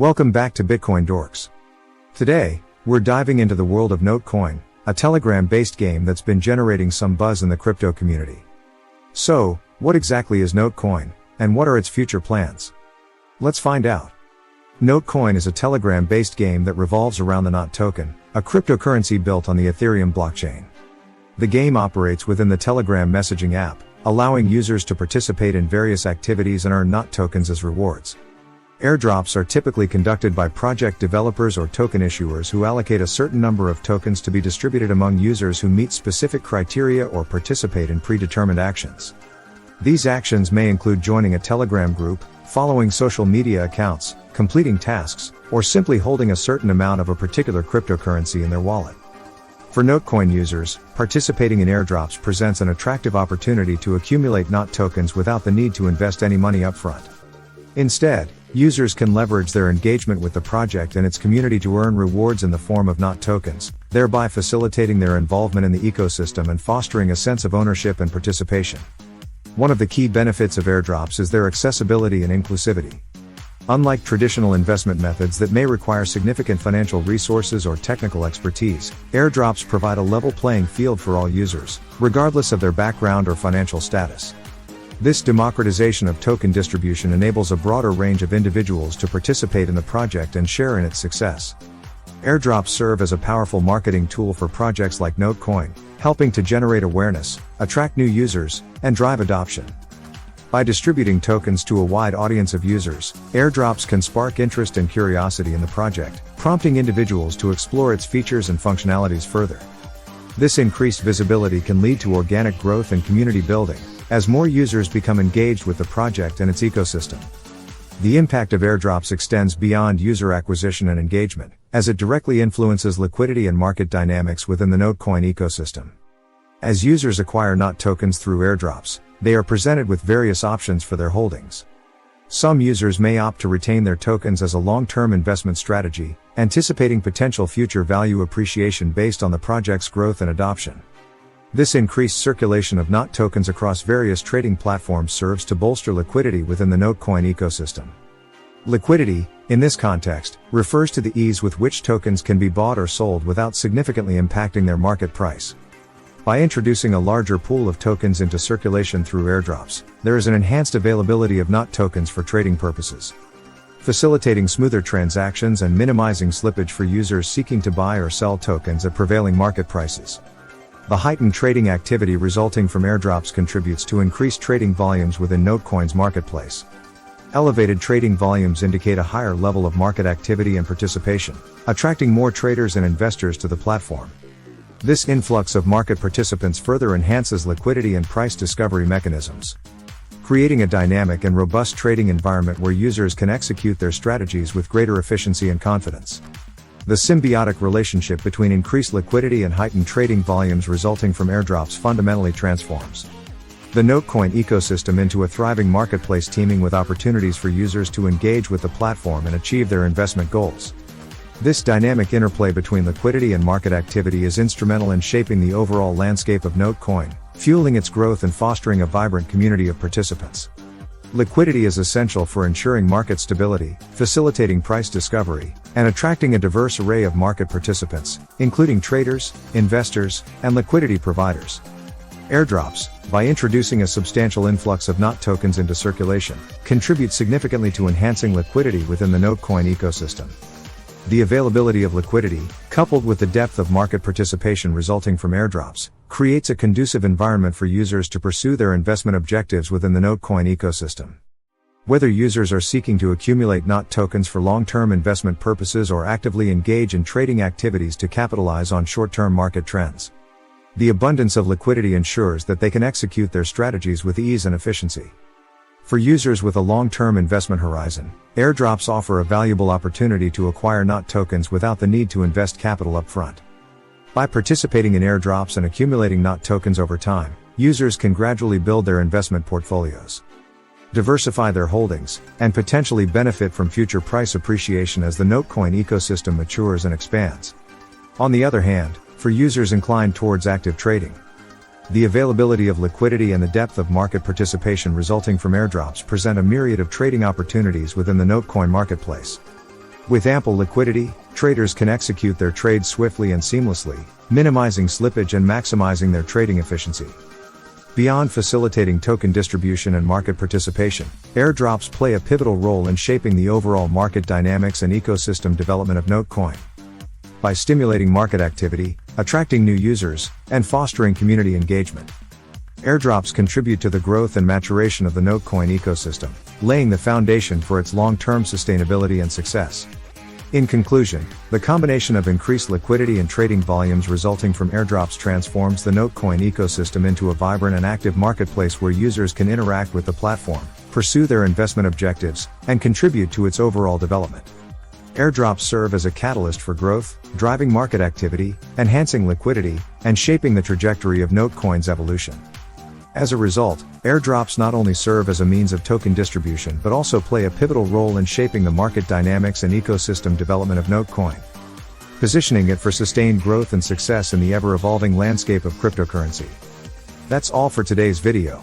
Welcome back to BitcoinDorks. Today, we're diving into the world of Notcoin, a Telegram-based game that's been generating some buzz in the crypto community. So, what exactly is Notcoin, and what are its future plans? Let's find out. Notcoin is a Telegram-based game that revolves around the Not token, a cryptocurrency built on the Ethereum blockchain. The game operates within the Telegram messaging app, allowing users to participate in various activities and earn Not tokens as rewards. Airdrops are typically conducted by project developers or token issuers who allocate a certain number of tokens to be distributed among users who meet specific criteria or participate in predetermined actions. These actions may include joining a Telegram group, following social media accounts, completing tasks, or simply holding a certain amount of a particular cryptocurrency in their wallet. For Notcoin users, participating in airdrops presents an attractive opportunity to accumulate Not tokens without the need to invest any money upfront. Instead, users can leverage their engagement with the project and its community to earn rewards in the form of Not tokens, thereby facilitating their involvement in the ecosystem and fostering a sense of ownership and participation. One of the key benefits of airdrops is their accessibility and inclusivity. Unlike traditional investment methods that may require significant financial resources or technical expertise, airdrops provide a level playing field for all users, regardless of their background or financial status. This democratization of token distribution enables a broader range of individuals to participate in the project and share in its success. Airdrops serve as a powerful marketing tool for projects like Notcoin, helping to generate awareness, attract new users, and drive adoption. By distributing tokens to a wide audience of users, airdrops can spark interest and curiosity in the project, prompting individuals to explore its features and functionalities further. This increased visibility can lead to organic growth and community building, as more users become engaged with the project and its ecosystem. The impact of airdrops extends beyond user acquisition and engagement, as it directly influences liquidity and market dynamics within the Notcoin ecosystem. As users acquire Not tokens through airdrops, they are presented with various options for their holdings. Some users may opt to retain their tokens as a long-term investment strategy, anticipating potential future value appreciation based on the project's growth and adoption. This increased circulation of Not tokens across various trading platforms serves to bolster liquidity within the Notcoin ecosystem. Liquidity, in this context, refers to the ease with which tokens can be bought or sold without significantly impacting their market price. By introducing a larger pool of tokens into circulation through airdrops, there is an enhanced availability of Not tokens for trading purposes, facilitating smoother transactions and minimizing slippage for users seeking to buy or sell tokens at prevailing market prices. The heightened trading activity resulting from airdrops contributes to increased trading volumes within Notcoin's marketplace. Elevated trading volumes indicate a higher level of market activity and participation, attracting more traders and investors to the platform. This influx of market participants further enhances liquidity and price discovery mechanisms, creating a dynamic and robust trading environment where users can execute their strategies with greater efficiency and confidence. The symbiotic relationship between increased liquidity and heightened trading volumes resulting from airdrops fundamentally transforms the Notcoin ecosystem into a thriving marketplace teeming with opportunities for users to engage with the platform and achieve their investment goals. This dynamic interplay between liquidity and market activity is instrumental in shaping the overall landscape of Notcoin, fueling its growth and fostering a vibrant community of participants. Liquidity is essential for ensuring market stability, facilitating price discovery, and attracting a diverse array of market participants, including traders, investors, and liquidity providers. Airdrops, by introducing a substantial influx of Not tokens into circulation, contribute significantly to enhancing liquidity within the Notcoin ecosystem. The availability of liquidity, coupled with the depth of market participation resulting from airdrops, creates a conducive environment for users to pursue their investment objectives within the Notcoin ecosystem. Whether users are seeking to accumulate Not tokens for long-term investment purposes or actively engage in trading activities to capitalize on short-term market trends, the abundance of liquidity ensures that they can execute their strategies with ease and efficiency. For users with a long-term investment horizon, airdrops offer a valuable opportunity to acquire Not tokens without the need to invest capital upfront. By participating in airdrops and accumulating Not tokens over time, users can gradually build their investment portfolios, diversify their holdings, and potentially benefit from future price appreciation as the Notcoin ecosystem matures and expands. On the other hand, for users inclined towards active trading, the availability of liquidity and the depth of market participation resulting from airdrops present a myriad of trading opportunities within the Notcoin marketplace. With ample liquidity, traders can execute their trades swiftly and seamlessly, minimizing slippage and maximizing their trading efficiency. Beyond facilitating token distribution and market participation, airdrops play a pivotal role in shaping the overall market dynamics and ecosystem development of Notcoin. By stimulating market activity, attracting new users, and fostering community engagement, airdrops contribute to the growth and maturation of the Notcoin ecosystem, laying the foundation for its long-term sustainability and success. In conclusion, the combination of increased liquidity and trading volumes resulting from airdrops transforms the Notcoin ecosystem into a vibrant and active marketplace where users can interact with the platform, pursue their investment objectives, and contribute to its overall development. Airdrops serve as a catalyst for growth, driving market activity, enhancing liquidity, and shaping the trajectory of Notcoin's evolution. As a result, airdrops not only serve as a means of token distribution but also play a pivotal role in shaping the market dynamics and ecosystem development of Notcoin, positioning it for sustained growth and success in the ever-evolving landscape of cryptocurrency. That's all for today's video.